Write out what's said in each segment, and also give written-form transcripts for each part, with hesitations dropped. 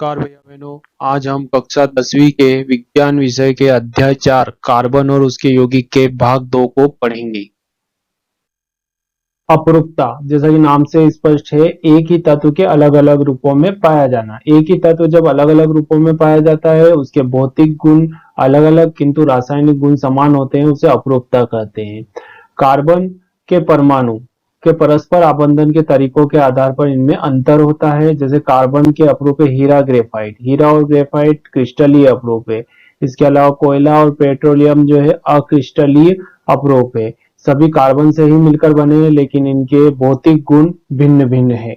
नमस्कार भैया बहनों। आज हम कक्षा 10वीं के विज्ञान विषय के अध्याय 4 कार्बन और उसके यौगिक के भाग 2 को पढ़ेंगे। अपरूपता, जैसा कि नाम से स्पष्ट है, एक ही तत्व के अलग अलग रूपों में पाया जाना। एक ही तत्व जब अलग अलग रूपों में पाया जाता है, उसके भौतिक गुण अलग अलग किंतु रासायनिक गुण समान होते हैं, उसे अपरूपता कहते हैं। कार्बन के परमाणु के परस्पर आबंधन के तरीकों के आधार पर इनमें अंतर होता है। जैसे कार्बन के अपरूप है हीरा, ग्रेफाइट। हीरा और ग्रेफाइट क्रिस्टलीय अपरूप है। इसके अलावा कोयला और पेट्रोलियम जो है अक्रिस्टलीय अपरूप है। सभी कार्बन से ही मिलकर बने हैं, लेकिन इनके भौतिक गुण भिन्न भिन्न है।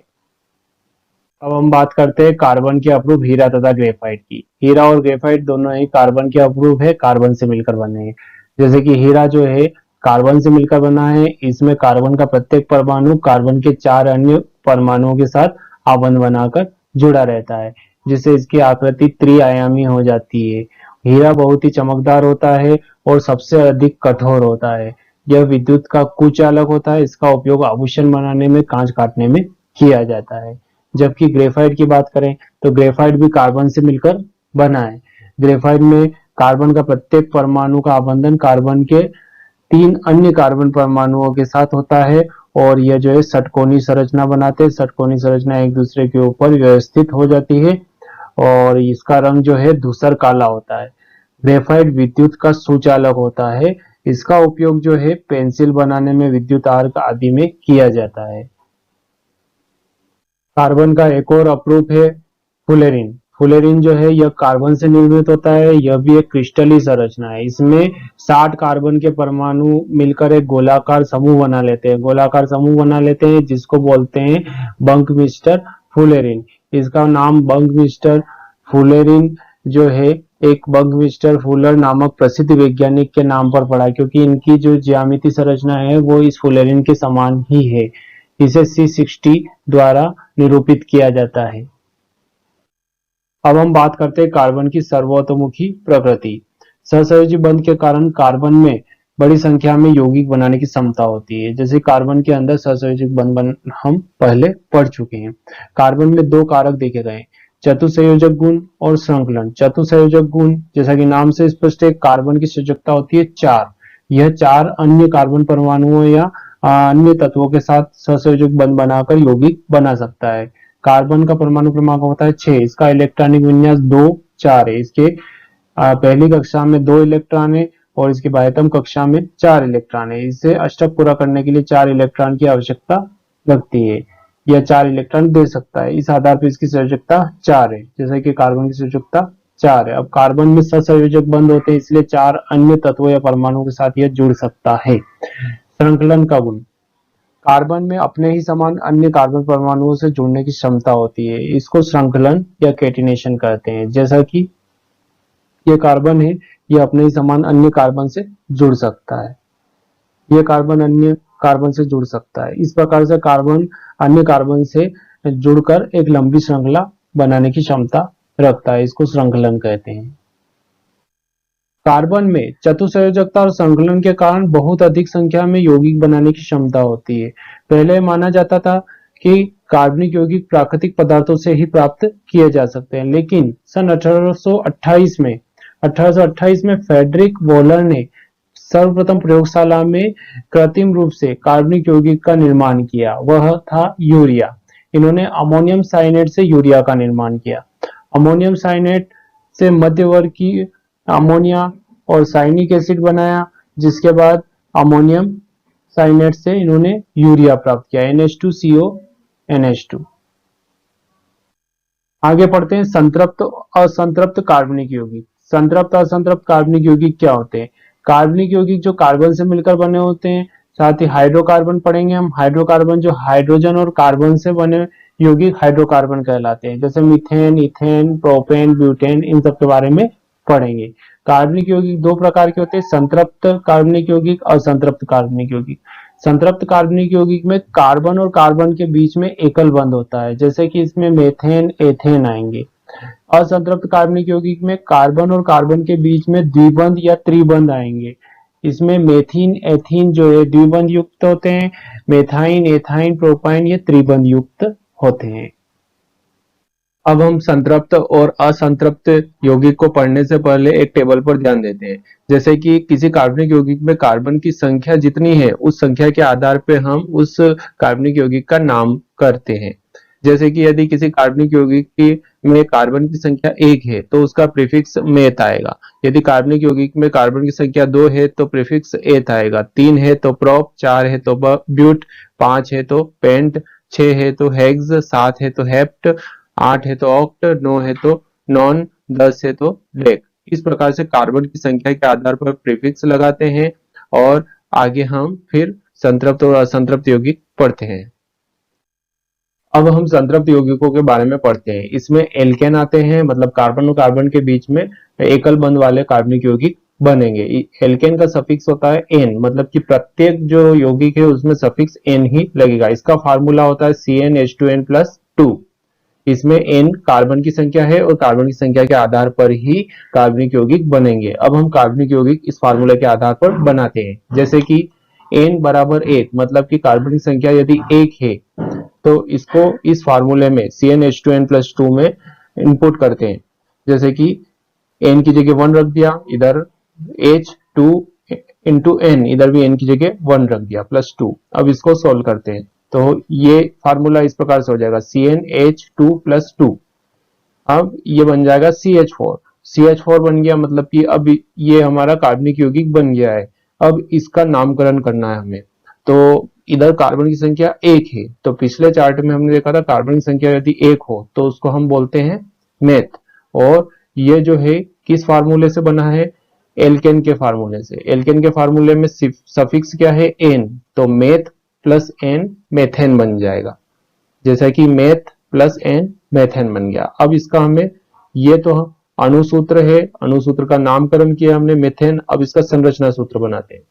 अब हम बात करते हैं कार्बन के अपरूप हीरा तथा ग्रेफाइट की। हीरा और ग्रेफाइट दोनों ही कार्बन के अपरूप है, कार्बन से मिलकर बने हैं। जैसे कि हीरा जो है कार्बन से मिलकर बना है। इसमें कार्बन का प्रत्येक परमाणु कार्बन के 4 अन्य परमाणुओं के साथ आबंध बनाकर जुड़ा रहता है, जिससे इसकी आकृति त्रिआयामी हो जाती है। हीरा बहुत ही चमकदार होता है और सबसे अधिक कठोर होता है। यह विद्युत का कुचालक होता है। इसका उपयोग आभूषण बनाने में, कांच काटने में किया जाता है। जबकि ग्रेफाइट की बात करें तो ग्रेफाइट भी कार्बन से मिलकर बना है। ग्रेफाइट में कार्बन का प्रत्येक परमाणु का आबंधन कार्बन के 3 अन्य कार्बन परमाणुओं के साथ होता है और यह जो है षटकोणीय संरचना बनाते हैं। षटकोणीय संरचना एक दूसरे के ऊपर व्यवस्थित हो जाती है और इसका रंग जो है धूसर काला होता है। ग्रेफाइट विद्युत का सुचालक होता है। इसका उपयोग जो है पेंसिल बनाने में, विद्युत आर्क आदि में किया जाता है। कार्बन का एक और अपरूप है फुलेरिन। फुलेरिन जो है यह कार्बन से निर्मित होता है। यह भी एक क्रिस्टलीय संरचना है। इसमें 60 कार्बन के परमाणु मिलकर एक गोलाकार समूह बना लेते हैं। गोलाकार समूह बना लेते हैं जिसको बोलते हैं बंकमिस्टर फुलेरिन। इसका नाम बंकमिस्टर फुलेरिन जो है एक बंकमिस्टर फुलर नामक प्रसिद्ध वैज्ञानिक के नाम पर पड़ा, क्योंकि इनकी जो ज्यामिति संरचना है वो इस फुलेरिन के समान ही है। इसे C60 द्वारा निरूपित किया जाता है। अब हम बात करते हैं कार्बन की सर्वतोमुखी प्रकृति। सहसंयोजी बंध के कारण कार्बन में बड़ी संख्या में यौगिक बनाने की क्षमता होती है। जैसे कार्बन के अंदर सहसंयोजी बंध हम पहले पढ़ चुके हैं। कार्बन में 2 कारक देखे गए, चतुसंयोजक गुण और श्रृंखलन। चतुसंयोजक गुण जैसा कि नाम से स्पष्ट है, कार्बन की संयोजकता होती है 4। यह 4 अन्य कार्बन परमाणुओं या अन्य तत्वों के साथ सहसंयोजक बंध बनाकर यौगिक बना सकता है। कार्बन का परमाणु क्रमांक होता है 6। इसका इलेक्ट्रॉनिक विन्यास 2 4 है। इसके पहली कक्षा में 2 इलेक्ट्रॉन है और इसकी बाह्यतम कक्षा में 4 इलेक्ट्रॉन है। इसे अष्टक पूरा करने के लिए 4 इलेक्ट्रॉन की आवश्यकता लगती है। यह 4 इलेक्ट्रॉन दे सकता है। इस आधार पर इसकी संयोजकता 4 है, जैसे कि कार्बन की संयोजकता 4 है। अब कार्बन में सहसंयोजक बंध होते हैं, इसलिए 4 अन्य तत्वों या परमाणुओं के साथ यह जुड़ सकता है। श्रृंखलन का गुण, कार्बन में अपने ही समान अन्य कार्बन परमाणुओं से जुड़ने की क्षमता होती है। इसको श्रृंखलन या कैटिनेशन कहते हैं। जैसा कि ये कार्बन है, ये अपने ही समान अन्य कार्बन से जुड़ सकता है। ये कार्बन अन्य कार्बन से जुड़ सकता है। इस प्रकार से कार्बन अन्य कार्बन से जुड़कर एक लंबी श्रृंखला बनाने की क्षमता रखता है। इसको श्रृंखलन कहते हैं। कार्बन में चतुसंयोजकता और संकलन के कारण बहुत अधिक संख्या में यौगिक बनाने की क्षमता होती है। पहले माना जाता था कि कार्बनिक यौगिक प्राकृतिक पदार्थों से ही प्राप्त किए जा सकते हैं, लेकिन सन 1828 में फ्रेडरिक वॉलर ने सर्वप्रथम प्रयोगशाला में कृत्रिम रूप से कार्बनिक यौगिक का निर्माण किया। वह था यूरिया। इन्होंने अमोनियम साइनेट से यूरिया का निर्माण किया। अमोनियम साइनेट से मध्यवर्गीय अमोनिया और साइनिक एसिड बनाया, जिसके बाद अमोनियम साइनेट से इन्होंने यूरिया प्राप्त किया, NH2CO NH2। आगे पढ़ते हैं संतृप्त असंतृप्त कार्बनिक यौगिक। संतृप्त असंतृप्त कार्बनिक यौगिक क्या होते हैं? कार्बनिक यौगिक जो कार्बन से मिलकर बने होते हैं। साथ ही हाइड्रोकार्बन पढ़ेंगे हम। हाइड्रोकार्बन जो हाइड्रोजन और कार्बन से बने यौगिक हाइड्रोकार्बन कहलाते हैं। जैसे मीथेन, इथेन, प्रोपेन, ब्यूटेन, इन सब के बारे में पढ़ेंगे। कार्बनिक यौगिक 2 प्रकार के होते हैं, संतृप्त कार्बनिक यौगिक, असंतृप्त कार्बनिक यौगिक। संतृप्त कार्बनिक यौगिक में कार्बन और कार्बन के बीच में एकल बंध होता है, जैसे कि इसमें मेथेन, एथेन आएंगे। असंतृप्त कार्बनिक यौगिक में कार्बन और कार्बन के बीच में द्विबंध या त्रिबंध आएंगे। इसमें मेथिन, एथीन जो है द्विबंध युक्त होते हैं। मेथाइन, एथाइन, प्रोपाइन ये त्रिबंध युक्त होते हैं। अब हम संतृप्त और असंतृप्त यौगिक को पढ़ने से पहले एक टेबल पर ध्यान देते हैं। जैसे कि किसी कार्बनिक यौगिक में कार्बन की संख्या जितनी है उस संख्या के आधार पर हम उस कार्बनिक यौगिक का नाम करते हैं। जैसे कि यदि किसी कार्बनिक यौगिक की में कार्बन की संख्या 1 है तो उसका प्रीफिक्स मेथ आएगा। यदि कार्बनिक यौगिक में कार्बन की संख्या 2 है तो प्रीफिक्स एथ आएगा। 3 है तो प्रोप, 4 है तो ब्यूट, 5 है तो पेंट, 6 है तो हेक्स, 7 है तो हेप्ट, 8 है तो ऑक्ट, 9 है तो नॉन, 10 है तो डेक। इस प्रकार से कार्बन की संख्या के आधार पर प्रीफिक्स लगाते हैं और आगे हम फिर संतृप्त और असंतृप्त यौगिक पढ़ते हैं। अब हम संतृप्त यौगिकों के बारे में पढ़ते हैं। इसमें एल्केन आते हैं, मतलब कार्बन और कार्बन के बीच में एकल बंध वाले कार्बनिक यौगिक बनेंगे। एल्केन का सफिक्स होता है एन, मतलब कि प्रत्येक जो यौगिक है उसमें सफिक्स एन ही लगेगा। इसका फार्मूला होता है CnH2n+2। इसमें एन कार्बन की संख्या है और कार्बन की संख्या के आधार पर ही कार्बनिक यौगिक बनेंगे। अब हम कार्बनिक यौगिक इस फार्मूले के आधार पर बनाते हैं। जैसे कि n बराबर 1, मतलब कि कार्बन की संख्या यदि 1 है तो इसको इस फार्मूले में CnH2n+2 में इनपुट करते हैं। जैसे कि n की जगह 1 रख दिया, इधर H2 इंटू n, इधर भी n की जगह 1 रख दिया +2। अब इसको सोल्व करते हैं तो ये फार्मूला इस प्रकार से हो जाएगा CnH2+2। अब ये बन जाएगा CH4। CH4 बन गया, मतलब कि अब ये हमारा कार्बनिक यौगिक बन गया है। अब इसका नामकरण करना है हमें। तो इधर कार्बन की संख्या 1 है, तो पिछले चार्ट में हमने देखा था कार्बन की संख्या यदि 1 हो तो उसको हम बोलते हैं मेथ। और ये जो है किस फार्मूले से बना है? एल्केन के फार्मूले से। एल्केन के फार्मूले में सफिक्स क्या है? एन, तो मेथ प्लस एन मेथेन बन जाएगा। जैसा कि मेथ प्लस एन मेथेन बन गया। अब इसका हमें, ये तो अणुसूत्र है, अणुसूत्र का नामकरण किया हमने मेथेन। अब इसका संरचना सूत्र बनाते हैं।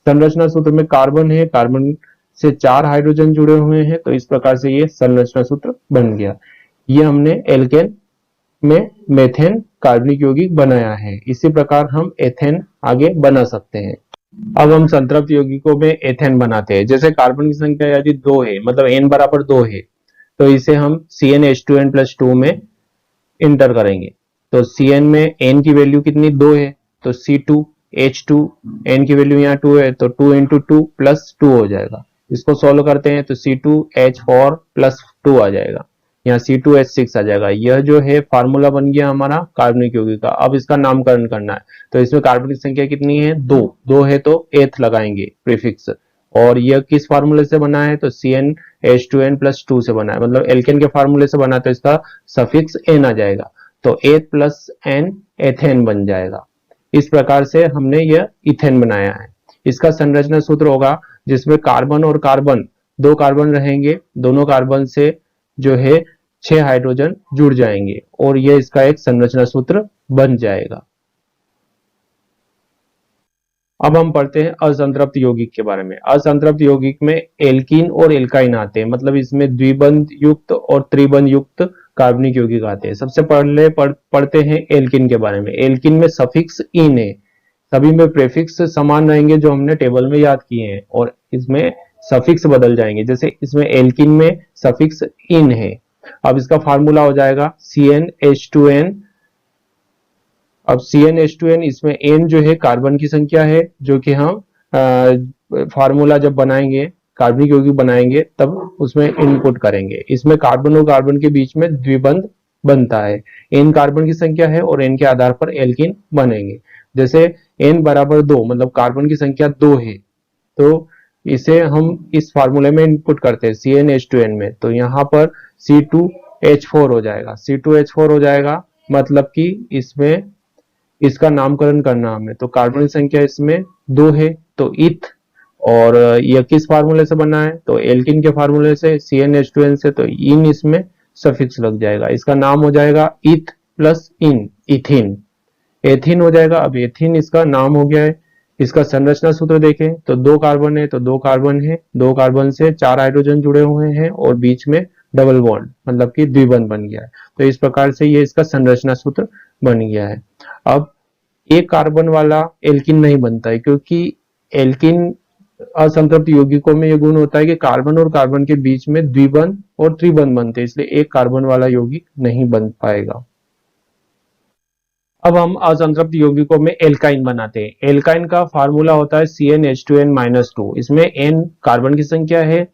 संरचना सूत्र में कार्बन है, कार्बन से 4 हाइड्रोजन जुड़े हुए हैं, तो इस प्रकार से ये संरचना सूत्र बन गया। ये हमने एल्केन में मेथेन कार्बनिक यौगिक बनाया है। इसी प्रकार हम एथेन आगे बना सकते हैं। अब हम संतृप्त यौगिकों में एथेन बनाते हैं। जैसे कार्बन की संख्या यदि 2 है, मतलब n बराबर 2 है, तो इसे हम CnH2n+2 में इंटर करेंगे। तो Cn में n की वैल्यू कितनी? 2 है, तो C2H2, n की वैल्यू यहाँ 2 है, तो 2 इंटू 2 प्लस 2 हो जाएगा। इसको सोल्व करते हैं तो C2H4+2 आ जाएगा, यहाँ C2H6 आ जाएगा। यह जो है फार्मूला बन गया हमारा कार्बनिक यौगिक का। अब इसका नामकरण करना है, तो इसमें कार्बन की संख्या कितनी है? 2 है, तो एथ लगाएंगे प्रीफिक्स। और यह किस फार्मूले से बना है? तो CnH2n+2 से बना है, मतलब एल्केन के फार्मूले से बना है, तो इसका सफिक्स n आ जाएगा, तो एथ प्लस एन एथेन बन जाएगा। इस प्रकार से हमने यह इथेन बनाया है। इसका संरचना सूत्र होगा जिसमें कार्बन और कार्बन, 2 कार्बन रहेंगे, दोनों कार्बन से जो है 6 हाइड्रोजन जुड़ जाएंगे और यह इसका एक संरचना सूत्र बन जाएगा। अब हम पढ़ते हैं असंतृप्त यौगिक के बारे में। असंतृप्त यौगिक में एल्कीन और एल्काइन आते हैं, मतलब इसमें द्विबंध युक्त और त्रिबंध युक्त कार्बनिक यौगिक आते हैं। सबसे पहले पढ़ते हैं एल्कीन के बारे में। एल्कीन में सफिक्स इन है, सभी में प्रीफिक्स समान रहेंगे जो हमने टेबल में याद किए हैं, और इसमें सफिक्स बदल जाएंगे। जैसे इसमें एल्कीन में सफिक्स इन है। अब इसका फार्मूला हो जाएगा CnH2n। अब CnH2n, इसमें n जो है कार्बन की संख्या है, जो कि हम फार्मूला जब बनाएंगे, कार्बनिक यौगिक बनाएंगे, तब उसमें इनपुट करेंगे। इसमें कार्बन और कार्बन के बीच में द्विबंध बनता है। n कार्बन की संख्या है और n के आधार पर एल्कीन बनेंगे। जैसे n बराबर 2, मतलब कार्बन की संख्या 2 है, तो इसे हम इस फार्मूले में इनपुट करते हैं CnH2n में, तो यहाँ पर C2H4 हो जाएगा। C2H4 हो जाएगा, मतलब कि इसमें इसका नामकरण करना हमें, तो कार्बन की संख्या इसमें 2 है, तो इथ। और यह किस फार्मूले से बना है? तो एल्कीन के फार्मूले से, CnH2n से, तो इन इसमें सफिक्स लग जाएगा। इसका नाम हो जाएगा इथ प्लस इन, इथिन, एथिन हो जाएगा। अब एथिन इसका नाम हो गया है। इसका संरचना सूत्र देखें तो 2 कार्बन है, तो 2 कार्बन है, 2 कार्बन से 4 हाइड्रोजन जुड़े हुए हैं और बीच में डबल बॉन्ड, मतलब कि द्विबंध बन गया है। तो इस प्रकार से ये इसका संरचना सूत्र बन गया है। अब एक कार्बन वाला एल्कीन नहीं बनता है, क्योंकि एल्कीन असंतृप्त यौगिकों में ये गुण होता है कि कार्बन और कार्बन के बीच में द्विबंध और त्रिबंध बनते हैं, इसलिए एक कार्बन वाला यौगिक नहीं बन पाएगा। अब हम असंतृप्त यौगिकों में एल्काइन बनाते हैं। एल्काइन का फार्मूला होता है CnH2n-2। इसमें n कार्बन की संख्या है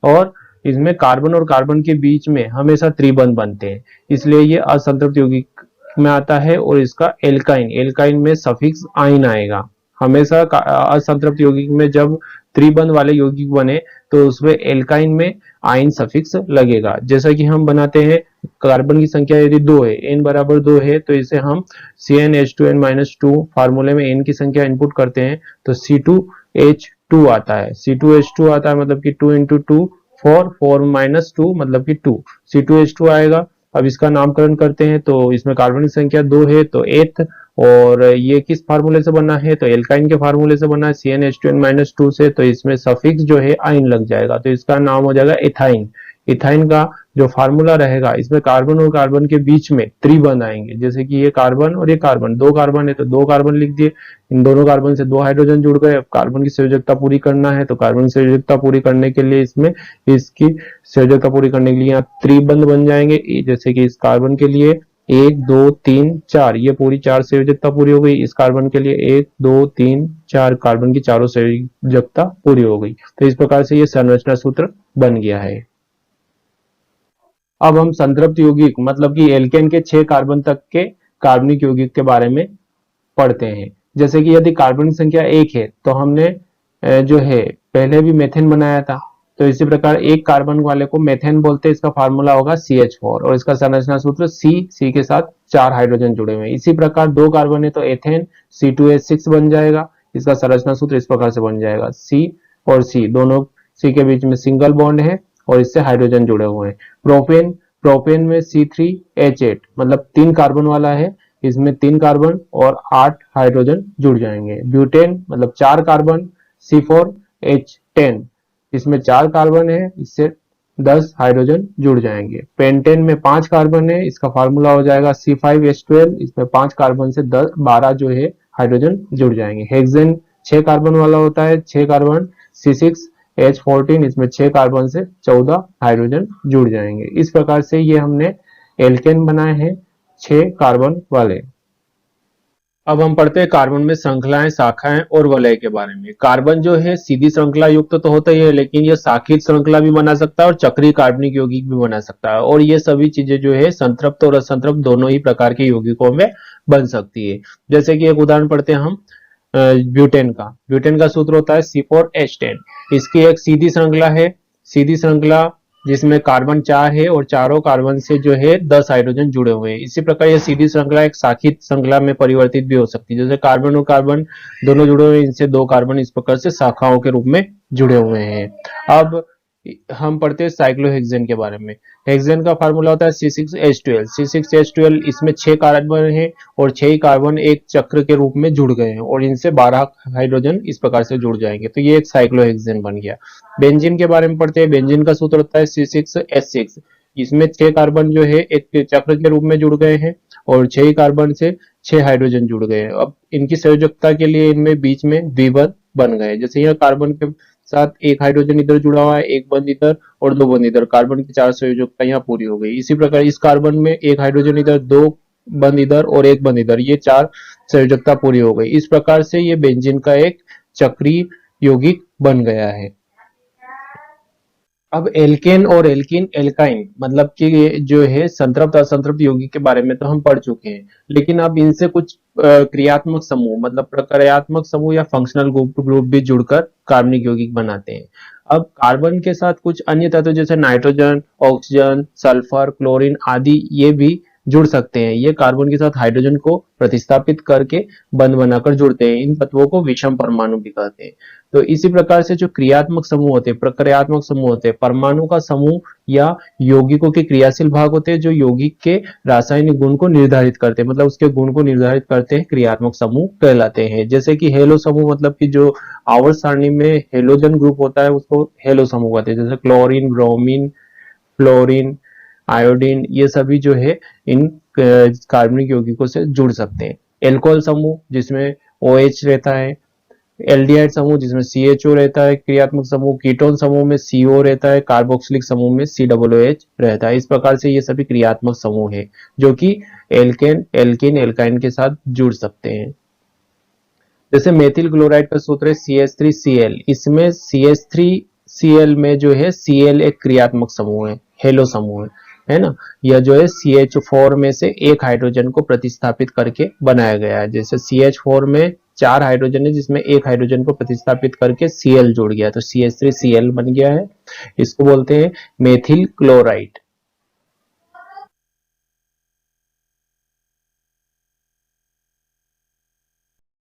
और इसमें कार्बन और कार्बन के बीच में हमेशा त्रिबंध बनते हैं, इसलिए ये असंतृप्त यौगिक में आता है। और इसका एल्काइन, एल्काइन में सफिक्स आइन आएगा। हमेशा असंतृप्त यौगिक में जब त्रिबंध वाले यौगिक बने तो उसमें एल्काइन में आइन सफिक्स लगेगा। जैसा कि हम बनाते हैं, कार्बन की संख्या यदि 2 है, n बराबर 2 है, तो इसे हम CnH2n-2 फार्मूले में n की संख्या इनपुट करते हैं तो C2H2 आता है। C2H2 आता है मतलब कि 2 into 2 4 minus 2 मतलब कि 2 C2H2 आएगा। अब इसका नामकरण करते हैं तो इसमें कार्बन की संख्या 2 है तो 8th, और ये किस फार्मूले से बना है तो एल्काइन के फार्मूले से बना है CnH2n-2 से, तो इसमें सफिक्स जो है आइन लग जाएगा तो इसका नाम हो जाएगा इथाइन। इथाइन का जो फार्मूला रहेगा, इसमें कार्बन और कार्बन के बीच में त्रिबंध आएंगे, जैसे कि ये कार्बन और ये कार्बन, 2 कार्बन है तो 2 कार्बन लिख दिए, इन दोनों कार्बन से 2 हाइड्रोजन जुड़ गए। अब कार्बन की संयोजकता पूरी करना है तो कार्बन संयोजकता पूरी करने के लिए इसमें इसकी संयोजकता पूरी करने के लिए यहाँ त्रिबंध बन जाएंगे, जैसे कि इस कार्बन के लिए 1 2 3 4, ये पूरी 4 संयोजकता पूरी हो गई। इस कार्बन के लिए 1 2 3 4, कार्बन की चारों संयोजकता पूरी हो गई। तो इस प्रकार से ये संरचना सूत्र बन गया है। अब हम संतृप्त यौगिक मतलब कि एल्केन के 6 कार्बन तक के कार्बनिक यौगिक के बारे में पढ़ते हैं। जैसे कि यदि कार्बन की संख्या 1 है तो हमने जो है पहले भी मेथेन बनाया था, तो इसी प्रकार एक कार्बन वाले को मेथेन बोलते हैं। इसका फार्मूला होगा CH4 और इसका संरचना सूत्र C के साथ 4 हाइड्रोजन जुड़े हुए हैं। इसी प्रकार 2 कार्बन है तो एथेन C2H6 बन जाएगा। इसका संरचना सूत्र इस प्रकार से बन जाएगा, C और C दोनों, C के बीच में सिंगल बॉन्ड है और इससे हाइड्रोजन जुड़े हुए हैं। प्रोपेन, प्रोपेन में C3H8 मतलब 3 कार्बन वाला है, इसमें 3 कार्बन और 8 हाइड्रोजन जुड़ जाएंगे। ब्यूटेन मतलब 4 कार्बन C4H10, इसमें 4 कार्बन है, इससे 10 हाइड्रोजन जुड़ जाएंगे। पेंटेन में 5 कार्बन है, इसका फार्मूला हो जाएगा C5H12, इसमें 5 कार्बन से 12 जो है हाइड्रोजन जुड़ जाएंगे। हेक्सेन 6 कार्बन वाला होता है, 6 कार्बन C6H14, इसमें 6 कार्बन से 14 हाइड्रोजन जुड़ जाएंगे। इस प्रकार से ये हमने एल्केन बनाए हैं 6 कार्बन वाले। अब हम पढ़ते हैं कार्बन में श्रृंखलाएं, शाखाएं और वलय के बारे में। कार्बन जो है सीधी श्रृंखला युक्त तो होता ही है, लेकिन ये शाखित श्रृंखला भी बना सकता है और चक्रीय कार्बनिक यौगिक भी बना सकता है। और ये सभी चीजें जो है संतृप्त और असंतृप्त दोनों ही प्रकार के यौगिकों में बन सकती है। जैसे कि एक उदाहरण पढ़ते हैं हम ब्यूटेन का। ब्यूटेन का सूत्र होता है C4H10। इसकी एक सीधी श्रृंखला है, सीधी श्रृंखला जिसमें कार्बन 4 है और चारों कार्बन से जो है 10 हाइड्रोजन जुड़े हुए हैं। इसी प्रकार यह सीधी श्रृंखला एक शाखित श्रृंखला में परिवर्तित भी हो सकती है, जैसे कार्बन और कार्बन दोनों जुड़े हुए हैं, इनसे 2 कार्बन इस प्रकार से शाखाओं के रूप में जुड़े हुए हैं। अब हम पढ़ते हैं साइक्लोहेक्सेन के बारे में। हेक्सेन का फार्मूला होता है C6H12। C6H12 इसमें 6 कार्बन है और 6 ही कार्बन एक चक्र के रूप में जुड़ गए हैं और इनसे 12 हाइड्रोजन इस प्रकार से जुड़ जाएंगे, तो ये एक साइक्लोहेक्सेन बन गया। बेंजीन के बारे में पढ़ते हैं। बेंजीन का सूत्र होता है C6H6। इसमें 6 कार्बन जो है एक चक्र के रूप में जुड़ गए हैं और 6 ही कार्बन से 6 हाइड्रोजन जुड़ गए हैं। अब इनकी संयोजकता के लिए इनमें बीच में द्विबंध बन गए, जैसे यहाँ कार्बन के साथ एक हाइड्रोजन इधर जुड़ा हुआ है, एक बंद इधर और 2 बंद इधर, कार्बन की 4 संयोजकता यहाँ पूरी हो गई। इसी प्रकार इस कार्बन में एक हाइड्रोजन इधर, 2 बंद इधर और एक बंद इधर, ये 4 संयोजकता पूरी हो गई। इस प्रकार से ये बेंजीन का एक चक्रीय यौगिक बन गया है। अब एल्केन और एल्कीन, एल्काइन मतलब कि जो है संतृप्त असंतृप्त यौगिक के बारे में तो हम पढ़ चुके हैं, लेकिन अब इनसे कुछ क्रियात्मक समूह मतलब प्रक्रियात्मक समूह या फंक्शनल ग्रुप भी जुड़कर कार्बनिक यौगिक बनाते हैं। अब कार्बन के साथ कुछ अन्य तत्व जैसे नाइट्रोजन, ऑक्सीजन, सल्फर, क्लोरीन आदि ये भी जुड़ सकते हैं। ये कार्बन के साथ हाइड्रोजन को प्रतिस्थापित करके बंध बनाकर जुड़ते हैं। इन तत्वों को विषम परमाणु भी कहते हैं। तो इसी प्रकार से जो क्रियात्मक समूह होते हैं, प्रक्रियात्मक समूह होते हैं, परमाणु का समूह या यौगिकों के क्रियाशील भाग होते हैं जो यौगिक के रासायनिक गुण को निर्धारित करते हैं, मतलब उसके गुण को निर्धारित करते हैं, क्रियात्मक समूह कहलाते हैं। जैसे कि हेलो समूह मतलब कि जो आवर्त सारणी में हेलोजन ग्रुप होता है उसको हेलो समूह कहते हैं, जैसे क्लोरीन, ब्रोमीन, फ्लोरीन, आयोडीन, ये सभी जो है इन कार्बनिक यौगिकों से जुड़ सकते हैं। एल्कोहल समूह जिसमें OH रहता है, एल्डिहाइड समूह जिसमें CHO रहता है क्रियात्मक समूह, कीटोन समूह में CO रहता है, कार्बोक्सिलिक समूह में COOH रहता है। इस प्रकार से ये सभी क्रियात्मक समूह है जो कि एल्केन, एल्किन, एल्काइन के साथ जुड़ सकते हैं। जैसे मेथिल क्लोराइड का सूत्र है CH3Cl, इसमें CH3Cl में जो है Cl एक क्रियात्मक समूह है, हेलो समूह है ना। यह जो है CH4 में से एक हाइड्रोजन को प्रतिस्थापित करके बनाया गया है। जैसे CH4 में 4 हाइड्रोजन है जिसमें एक हाइड्रोजन को प्रतिस्थापित करके Cl जुड़ गया तो CH3Cl बन गया है। इसको बोलते हैं मेथिल क्लोराइड।